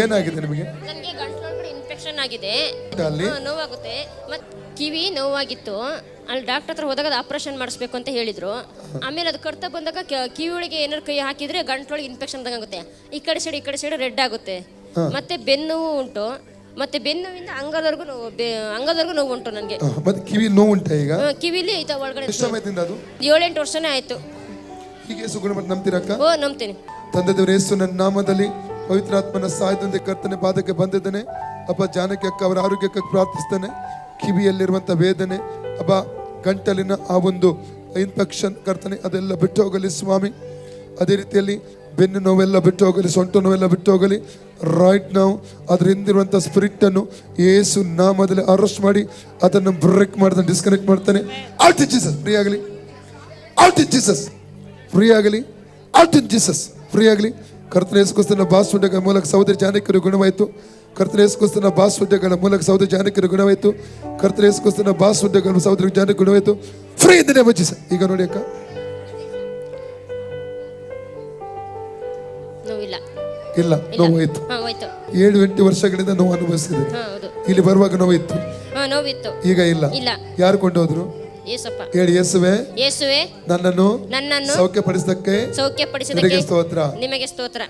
ಏನಾಗಿದೆ ನಿಮಗೆ? ನನಗೆ ಗಂಟಲೊಳಗಡೆ ಇನ್ಫೆಕ್ಷನ್ ಆಗಿದೆ, ಅಲ್ಲಿ ನೋವಾಗುತ್ತೆ. ಮತ್ತು ಕಿವಿ ನೋವಾಗಿತ್ತು. ಅಲ್ಲಿ ಡಾಕ್ಟರ್ ಹತ್ರ ಹೋದಾಗ ಅದು ಆಪರೇಷನ್ ಮಾಡಿಸ್ಬೇಕು ಅಂತ ಹೇಳಿದ್ರು. ಆಮೇಲೆ ಅದು ಕಟ್ತಾ ಬಂದಾಗ ಕಿವಿ ಒಳಗೆ ಏನಾರು ಕೈ ಹಾಕಿದ್ರೆ ಗಂಟಲೊಳಗೆ ಇನ್ಫೆಕ್ಷನ್ ಆಗುತ್ತೆ. ಈ ಕಡೆ ಸೈಡ್ ರೆಡ್ ಆಗುತ್ತೆ. ಮತ್ತೆ ಬೆನ್ನು ಉಂಟು. ಮತ್ತೆ ಬೆನ್ನುವಿಂದ ಅಂಗದವರೆಗೂ ನೋವು ಉಂಟು ನನಗೆ. ಮತ್ತೆ ಕಿವಿ ನೋವು ಉಂಟಾ ಈಗ? ಕಿವಿಲಿ ಐತ ಒಳಗಡೆ. ಎಷ್ಟು ಸಮಯದಿಂದ ಅದು? 7-8 ವರ್ಷನೇ ಆಯ್ತು. ಹೀಗೆ ಯೇಸು ಗುಣಮಟ್ಟ ನಂಬ್ತೀರಕ್ಕ? ಓ, ನಂಬ್ತೀನಿ. ತಂದೆ ದೇವರು ಯೇಸು ನನ್ನ ನಾಮದಲ್ಲಿ ಪವಿತ್ರಾತ್ಮನ ಸಹಾಯದಿಂದ ಕರ್ತನೆ ಪಾದಕ್ಕೆ ಬಂದಿದ್ದೇನೆ. ಅಪ್ಪ ಜಾನಕಿ ಅಕ್ಕ ಅವರ ಆರೋಗ್ಯಕ್ಕೆ ಪ್ರಾರ್ಥಿಸ್ತೇನೆ. ಕಿವಿಯಲ್ಲಿರುವಂಥ ವೇದನೆ, ಅಪ್ಪ ಗಂಟಲಿನ ಆ ಒಂದು ಇನ್ಫೆಕ್ಷನ್ ಕರ್ತನೆ ಅದೆಲ್ಲ ಬಿಟ್ಟು ಹೋಗಲಿ ಸ್ವಾಮಿ. ಅದೇ ರೀತಿಯಲ್ಲಿ ಬೆನ್ನು ನೋವೆಲ್ಲ ಬಿಟ್ಟು ಹೋಗಲಿ, ಸೊಂಟ ನೋವೆಲ್ಲ ಬಿಟ್ಟು ಹೋಗಲಿ. ರೈಟ್ ನಾವು ಅದ್ರ ಹಿಂದಿರುವಂಥ ಸ್ಪಿರಿಟನ್ನು ಯೇಸು ನಾಮದಲ್ಲಿ ಅರೆಸ್ಟ್ ಮಾಡಿ ಅದನ್ನು ಬ್ರೇಕ್ ಮಾಡ್ತಾನೆ, ಡಿಸ್ಕನೆಕ್ಟ್ ಮಾಡ್ತಾನೆ. ಔಟ್ ಇನ್ ಜೀಸಸ್, ಫ್ರೀ ಆಗಲಿ. ಔಟ್ ಇನ್ ಜೀಸಸ್, ಫ್ರೀ ಆಗಲಿ. ಔಟ್ ಇನ್ ಜೀಸಸ್, ಫ್ರೀ ಆಗಲಿ. ಕರ್ತನ ಯೇಸುಕ್ರಿಸ್ತನ ಬಾಸುಂಡೆಗಳ ಮೂಲಕ ಸಹೋದರಿ ಜಾನಕಿಯರು ಗುಣವಾಯಿತು. ಕರ್ತನ ಯೇಸುಕ್ರಿಸ್ತನ ಬಾಸುಂಡೆಗಳ ಮೂಲಕ ಸಹೋದರಿ ಜಾನಕಿಯರು ಗುಣವಾಯಿತು. ಕರ್ತನ ಯೇಸುಕ್ರಿಸ್ತನ ಬಾಸುಂಡೆಗಳ ಸಹೋದರಿ ಜಾನಕಿ ಗುಣವಾಯಿತು. ಫ್ರೀ ಇದ್ದೇನೆ ಜೀಸಸ್. ಈಗ ನೋಡಿ ಅಕ್ಕ, ನೋವಿಲ್ಲ. ಇಲ್ಲ, ನೋವಾಯ್ತು. 7-8 ವರ್ಷಗಳಿಂದ ನೋವು ಅನುಭವಿಸಿದೆ. ಇಲ್ಲಿ ಬರುವಾಗ ನೋವಿತ್ತು, ನೋವಿತ್ತು. ಈಗ ಇಲ್ಲ. ಯಾರು ಕೊಂಡೋದ್ರು? ಯೇಸಪ್ಪ. ಹೇಳಿ, ಯೇಸುವೆ ಯೇಸುವೆ ನನ್ನನ್ನು ನನ್ನನ್ನು ಸೌಖ್ಯಪಡಿಸಿದ್ದಕ್ಕೆ ಸೌಖ್ಯಪಡಿಸಿದ್ದಕ್ಕೆ ಸ್ತೋತ್ರ. ನಿಮಗೆ ಸ್ತೋತ್ರ.